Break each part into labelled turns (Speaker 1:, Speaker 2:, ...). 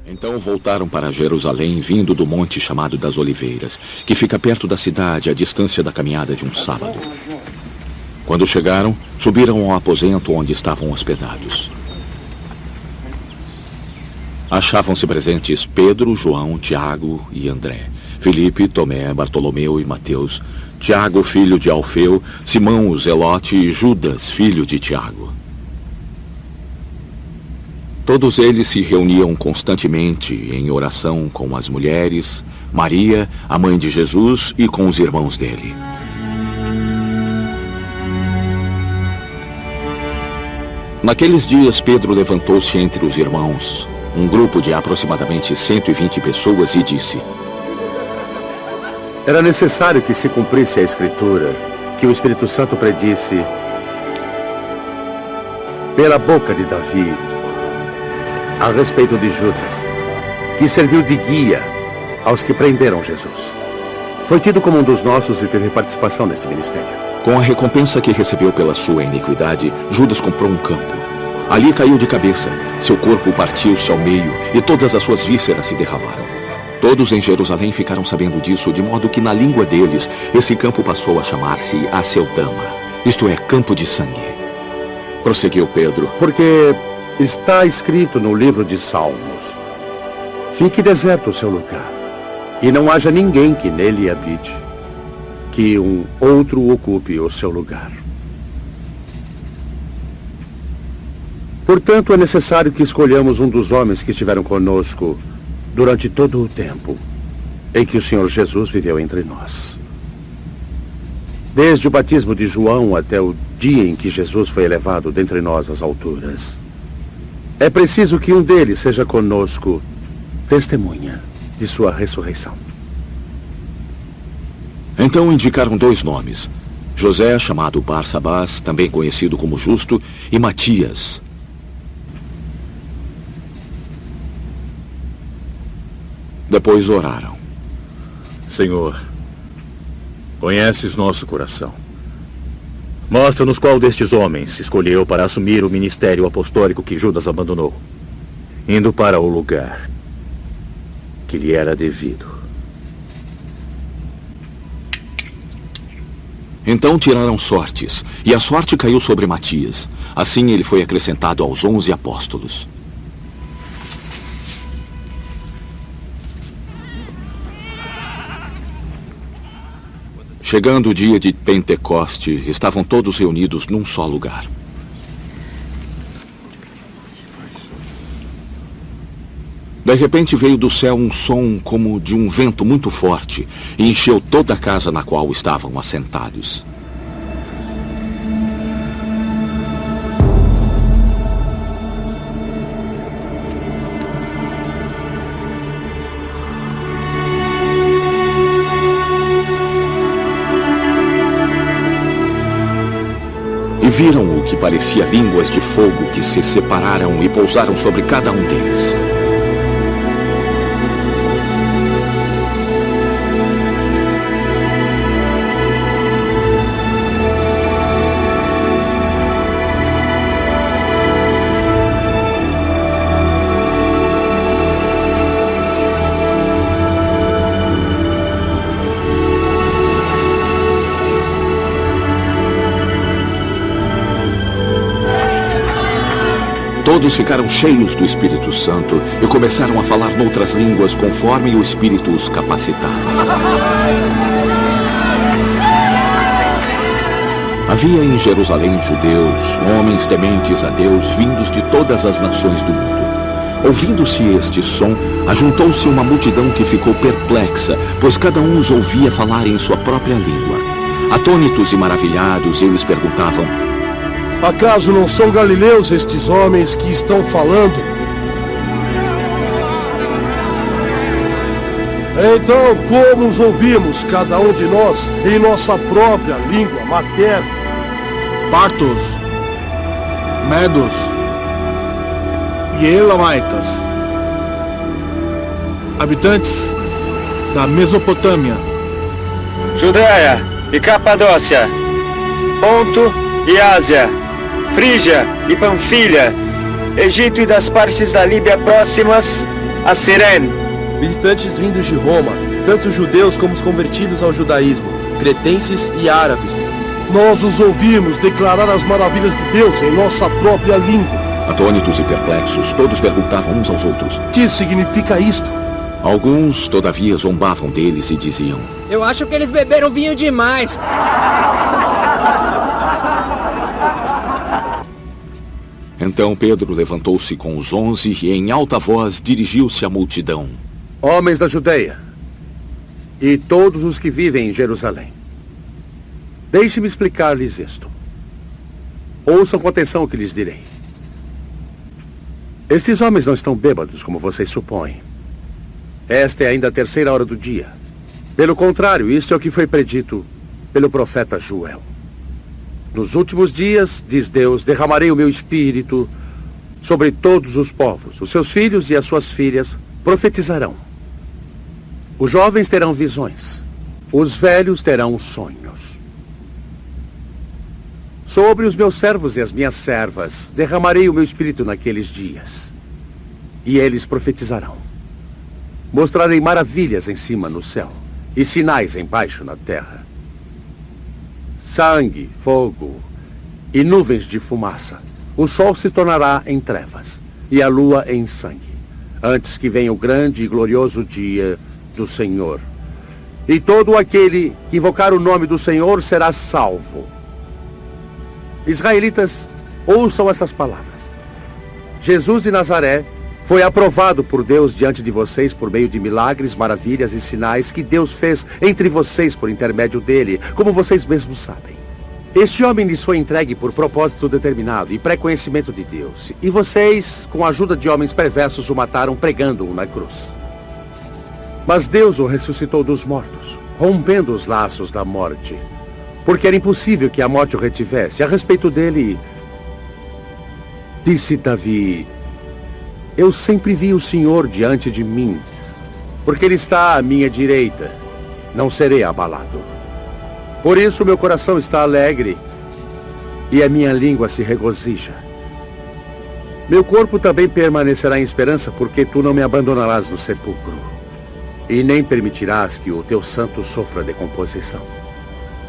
Speaker 1: Então voltaram para Jerusalém, vindo do monte chamado das Oliveiras, que fica perto da cidade, à distância da caminhada de um sábado. Quando chegaram, subiram ao aposento onde estavam hospedados. Achavam-se presentes Pedro, João, Tiago e André, Filipe, Tomé, Bartolomeu e Mateus, Tiago, filho de Alfeu, Simão, o Zelote e Judas, filho de Tiago. Todos eles se reuniam constantemente em oração com as mulheres, Maria, a mãe de Jesus, e com os irmãos dele. Naqueles dias, Pedro levantou-se entre os irmãos, um grupo de aproximadamente 120 pessoas, e disse:
Speaker 2: Era necessário que se cumprisse a Escritura, que o Espírito Santo predisse pela boca de Davi a respeito de Judas, que serviu de guia aos que prenderam Jesus. Foi tido como um dos nossos e teve participação nesse ministério.
Speaker 1: Com a recompensa que recebeu pela sua iniquidade, Judas comprou um campo. Ali caiu de cabeça, seu corpo partiu-se ao meio e todas as suas vísceras se derramaram. Todos em Jerusalém ficaram sabendo disso, de modo que na língua deles, esse campo passou a chamar-se Aceldama, isto é, campo de sangue. Prosseguiu Pedro:
Speaker 2: Porque está escrito no livro de Salmos: Fique deserto o seu lugar, e não haja ninguém que nele habite, que um outro ocupe o seu lugar. Portanto, é necessário que escolhamos um dos homens que estiveram conosco durante todo o tempo em que o Senhor Jesus viveu entre nós. Desde o batismo de João até o dia em que Jesus foi elevado dentre nós às alturas. É preciso que um deles seja conosco, testemunha de sua ressurreição.
Speaker 1: Então indicaram 2 nomes: José, chamado Barsabás, também conhecido como Justo, e Matias. Depois oraram:
Speaker 3: Senhor, conheces nosso coração. Mostra-nos qual destes homens escolheu para assumir o ministério apostólico que Judas abandonou, indo para o lugar que lhe era devido.
Speaker 1: Então tiraram sortes, e a sorte caiu sobre Matias. Assim ele foi acrescentado aos 11 apóstolos. Chegando o dia de Pentecoste, estavam todos reunidos num só lugar. De repente veio do céu um som como de um vento muito forte e encheu toda a casa na qual estavam assentados. E viram o que parecia línguas de fogo que se separaram e pousaram sobre cada um deles. Todos ficaram cheios do Espírito Santo e começaram a falar noutras línguas conforme o Espírito os capacitava. Havia em Jerusalém judeus, homens tementes a Deus, vindos de todas as nações do mundo. Ouvindo-se este som, ajuntou-se uma multidão que ficou perplexa, pois cada um os ouvia falar em sua própria língua. Atônitos e maravilhados, eles perguntavam:
Speaker 4: acaso não são galileus estes homens que estão falando? Então, como os ouvimos, cada um de nós, em nossa própria língua materna?
Speaker 5: Partos, medos e elamitas, habitantes da Mesopotâmia,
Speaker 6: Judeia e Capadócia, Ponto e Ásia, Frígia e Panfilha, Egito e das partes da Líbia próximas a Cirene,
Speaker 7: visitantes vindos de Roma, tanto judeus como os convertidos ao judaísmo, cretenses e árabes.
Speaker 4: Nós os ouvimos declarar as maravilhas de Deus em nossa própria língua.
Speaker 1: Atônitos e perplexos, todos perguntavam uns aos outros:
Speaker 4: que significa isto?
Speaker 1: Alguns, todavia, zombavam deles e diziam:
Speaker 8: eu acho que eles beberam vinho demais.
Speaker 1: Então Pedro levantou-se com os 11 e em alta voz dirigiu-se à multidão:
Speaker 2: homens da Judeia e todos os que vivem em Jerusalém, deixe-me explicar-lhes isto. Ouçam com atenção o que lhes direi. Estes homens não estão bêbados, como vocês supõem. Esta é ainda a terceira hora do dia. Pelo contrário, isto é o que foi predito pelo profeta Joel. Nos últimos dias, diz Deus, derramarei o meu espírito sobre todos os povos. Os seus filhos e as suas filhas profetizarão. Os jovens terão visões. Os velhos terão sonhos. Sobre os meus servos e as minhas servas, derramarei o meu espírito naqueles dias. E eles profetizarão. Mostrarei maravilhas em cima no céu e sinais embaixo na terra: sangue, fogo e nuvens de fumaça. O sol se tornará em trevas e a lua em sangue, antes que venha o grande e glorioso dia do Senhor. E todo aquele que invocar o nome do Senhor será salvo. Israelitas, ouçam estas palavras. Jesus de Nazaré foi aprovado por Deus diante de vocês por meio de milagres, maravilhas e sinais que Deus fez entre vocês por intermédio dele, como vocês mesmos sabem. Este homem lhes foi entregue por propósito determinado e pré-conhecimento de Deus. E vocês, com a ajuda de homens perversos, o mataram pregando-o na cruz. Mas Deus o ressuscitou dos mortos, rompendo os laços da morte, porque era impossível que a morte o retivesse. A respeito dele, disse Davi: eu sempre vi o Senhor diante de mim, porque ele está à minha direita, não serei abalado. Por isso meu coração está alegre e a minha língua se regozija. Meu corpo também permanecerá em esperança, porque tu não me abandonarás no sepulcro, e nem permitirás que o teu santo sofra decomposição.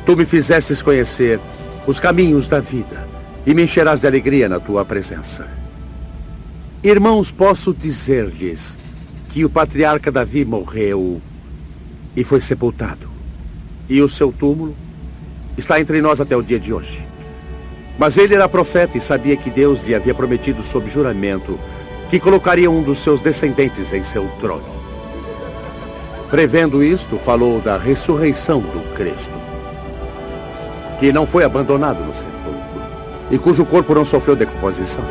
Speaker 2: Tu me fizestes conhecer os caminhos da vida, e me encherás de alegria na tua presença. Irmãos, posso dizer-lhes que o patriarca Davi morreu e foi sepultado. e o seu túmulo está entre nós até o dia de hoje. Mas ele era profeta e sabia que Deus lhe havia prometido sob juramento que colocaria um dos seus descendentes em seu trono. Prevendo isto, falou da ressurreição do Cristo, que não foi abandonado no sepulcro e cujo corpo não sofreu decomposição.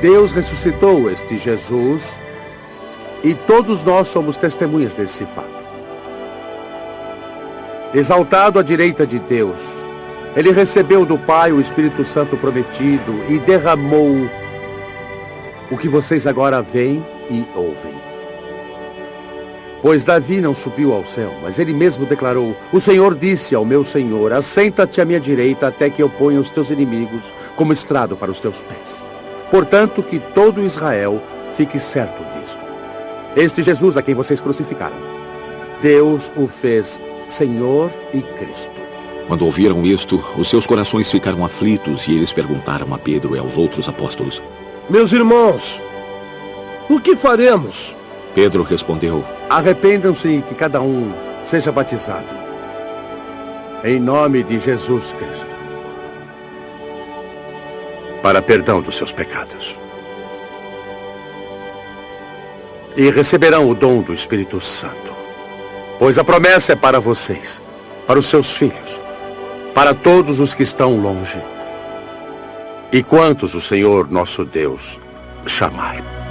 Speaker 2: Deus ressuscitou este Jesus e todos nós somos testemunhas desse fato. Exaltado à direita de Deus, ele recebeu do Pai o Espírito Santo prometido e derramou o que vocês agora veem e ouvem. Pois Davi não subiu ao céu, mas ele mesmo declarou: o Senhor disse ao meu Senhor, assenta-te à minha direita até que eu ponha os teus inimigos como estrado para os teus pés. Portanto, que todo Israel fique certo disto. Este Jesus a quem vocês crucificaram, Deus o fez Senhor e Cristo.
Speaker 1: Quando ouviram isto, os seus corações ficaram aflitos e eles perguntaram a Pedro e aos outros apóstolos:
Speaker 4: Meus irmãos, o que faremos?
Speaker 1: Pedro respondeu:
Speaker 2: Arrependam-se e que cada um seja batizado em nome de Jesus Cristo para perdão dos seus pecados. E receberão o dom do Espírito Santo, pois a promessa é para vocês, para os seus filhos, para todos os que estão longe e quantos o Senhor nosso Deus chamar.